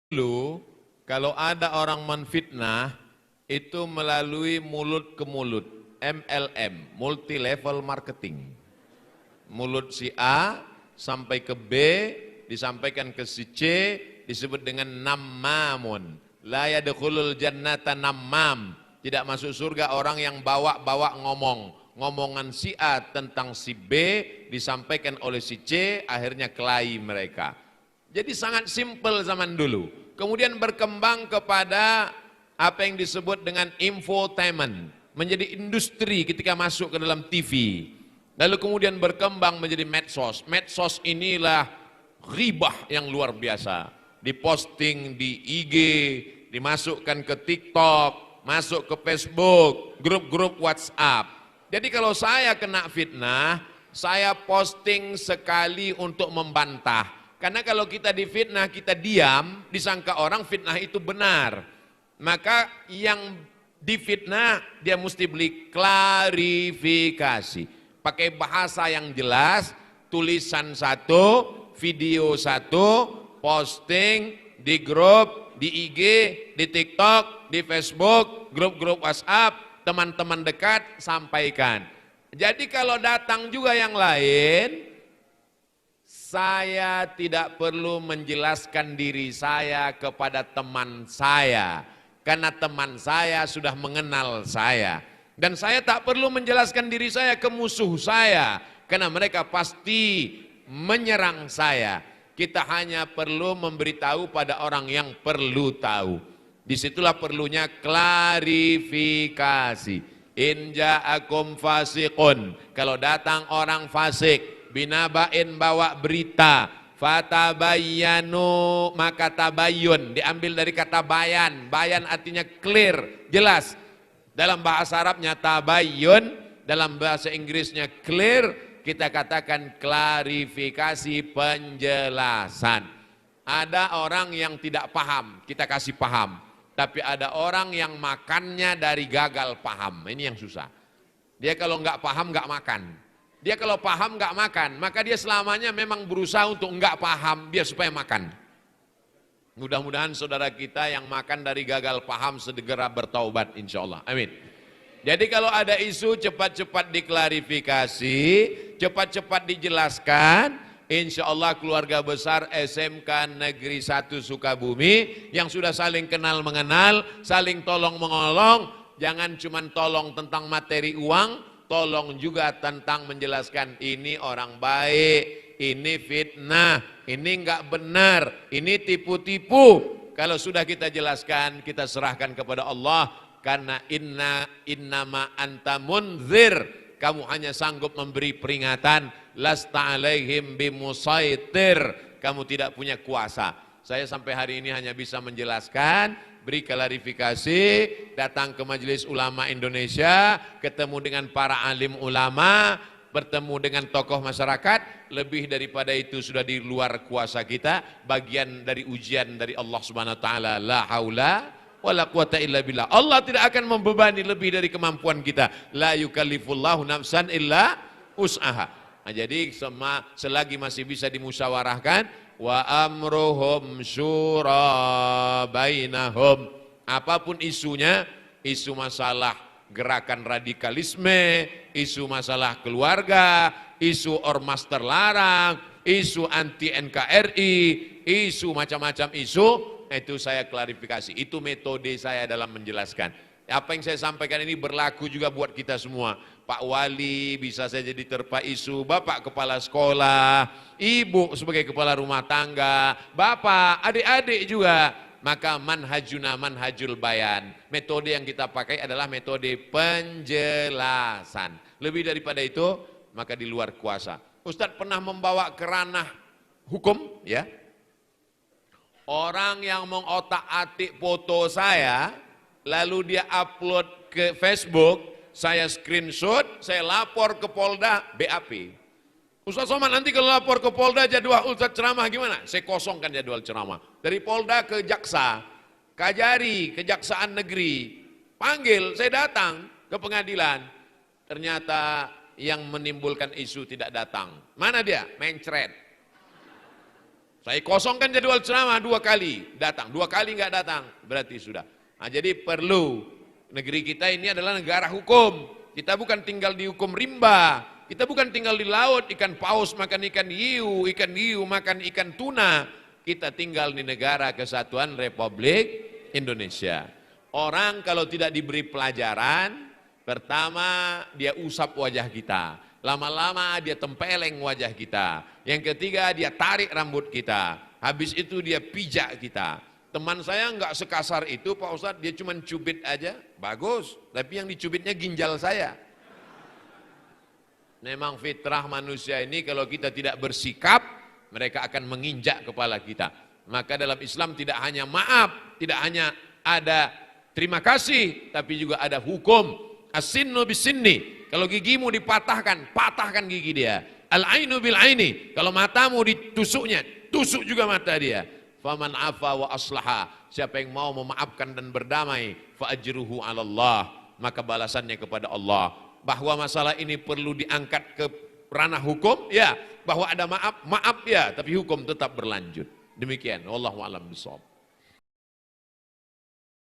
Dulu, kalau ada orang menfitnah, itu melalui mulut ke mulut, MLM, multi level marketing. Mulut si A sampai ke B, disampaikan ke si C, disebut dengan nammamun. La yadkhulul jannata nammam. Tidak masuk surga orang yang bawa-bawa ngomongan si A tentang si B, disampaikan oleh si C, akhirnya kelahi mereka. Jadi sangat simpel zaman dulu. Kemudian berkembang kepada apa yang disebut dengan infotainment. Menjadi industri ketika masuk ke dalam TV. Lalu kemudian berkembang menjadi medsos. Medsos inilah ghibah yang luar biasa. Diposting di IG, dimasukkan ke TikTok, masuk ke Facebook, grup-grup WhatsApp. Jadi kalau saya kena fitnah, saya posting sekali untuk membantah. Karena kalau kita difitnah, kita diam, disangka orang fitnah itu benar. Maka yang difitnah, dia mesti beli klarifikasi. Pakai bahasa yang jelas, tulisan satu, video satu, posting di grup, di IG, di TikTok, di Facebook, grup-grup WhatsApp, teman-teman dekat, sampaikan. Jadi kalau datang juga yang lain, saya tidak perlu menjelaskan diri saya kepada teman saya. Karena teman saya sudah mengenal saya. Dan saya tak perlu menjelaskan diri saya ke musuh saya. Karena mereka pasti menyerang saya. Kita hanya perlu memberitahu pada orang yang perlu tahu. Disitulah perlunya klarifikasi. In ja'akum fasiqun. Kalau datang orang fasik, binabain bawa berita, fatabayyanu, maka tabayyun diambil dari kata bayan. Bayan artinya clear, jelas. Dalam bahasa Arabnya tabayyun, dalam bahasa Inggrisnya clear, kita katakan klarifikasi, penjelasan. Ada orang yang tidak paham, kita kasih paham. Tapi ada orang yang makannya dari gagal paham. Ini yang susah. Dia kalau nggak paham nggak makan. Dia kalau paham nggak makan, maka dia selamanya memang berusaha untuk nggak paham biar supaya makan. Mudah-mudahan saudara kita yang makan dari gagal paham segera bertaubat insya Allah. Amin. Jadi kalau ada isu cepat-cepat diklarifikasi, cepat-cepat dijelaskan. Insya Allah keluarga besar SMK Negeri 1 Sukabumi yang sudah saling kenal mengenal, saling tolong menolong. Jangan cuma tolong tentang materi uang, tolong juga tentang menjelaskan ini orang baik, ini fitnah, ini enggak benar, ini tipu-tipu. Kalau sudah kita jelaskan, kita serahkan kepada Allah. Karena innama anta munzir. Kamu hanya sanggup memberi peringatan. Lasta alaihim bimusaitir. Kamu tidak punya kuasa. Saya sampai hari ini hanya bisa menjelaskan, beri klarifikasi, datang ke Majelis Ulama Indonesia, ketemu dengan para alim ulama, bertemu dengan tokoh masyarakat. Lebih daripada itu sudah di luar kuasa kita, bagian dari ujian dari Allah Subhanahu wa taala. La haula wala quwata illa billah. Allah tidak akan membebani lebih dari kemampuan kita. La yukallifullahu nafsan illa us'aha. Nah, jadi selagi masih bisa dimusyawarahkan, wa amruhum syura bainahum. Apapun isunya, isu masalah gerakan radikalisme, isu masalah keluarga, isu ormas terlarang, isu anti NKRI, isu macam-macam isu, itu saya klarifikasi. Itu metode saya dalam menjelaskan. Apa yang saya sampaikan ini berlaku juga buat kita semua. Pak Wali bisa saja diterpa isu, Bapak Kepala Sekolah, Ibu sebagai Kepala Rumah Tangga, Bapak, adik-adik juga. Maka manhajuna manhajul bayan. Metode yang kita pakai adalah metode penjelasan. Lebih daripada itu, maka di luar kuasa. Ustadz pernah membawa ke ranah hukum, ya. Orang yang mengotak-atik foto saya, lalu dia upload ke Facebook, saya screenshot, saya lapor ke Polda, BAP. Ustaz Somad nanti kalau lapor ke Polda jadwal Ustaz ceramah gimana? Saya kosongkan jadwal ceramah. Dari Polda ke Jaksa, Kajari, Kejaksaan Negeri, panggil, saya datang ke pengadilan. Ternyata yang menimbulkan isu tidak datang. Mana dia? Mencret. Saya kosongkan jadwal ceramah 2 kali, datang. 2 kali nggak datang, berarti sudah. Nah, jadi perlu, negeri kita ini adalah negara hukum. Kita bukan tinggal di hukum rimba. Kita bukan tinggal di laut, ikan paus makan ikan hiu makan ikan tuna. Kita tinggal di negara kesatuan Republik Indonesia. Orang kalau tidak diberi pelajaran, pertama dia usap wajah kita. Lama-lama dia tempeleng wajah kita. Yang ketiga dia tarik rambut kita. Habis itu dia pijak kita. Teman saya enggak sekasar itu Pak Ustadz, dia cuma cubit aja. Bagus, tapi yang dicubitnya ginjal saya. Memang fitrah manusia ini kalau kita tidak bersikap, mereka akan menginjak kepala kita. Maka dalam Islam tidak hanya maaf, tidak hanya ada terima kasih, tapi juga ada hukum. As-sinnu bis-sinni. Kalau gigimu dipatahkan, patahkan gigi dia. Al-ainu bil-aini. Kalau matamu ditusuknya, tusuk juga mata dia. Faman afa wa aslaha. Siapa yang mau memaafkan dan berdamai, fa ajruhu 'ala Allah. Maka balasannya kepada Allah. Bahwa masalah ini perlu diangkat ke ranah hukum, ya. Bahwa ada maaf ya, tapi hukum tetap berlanjut. Demikian, wallahu a'lam bishawab.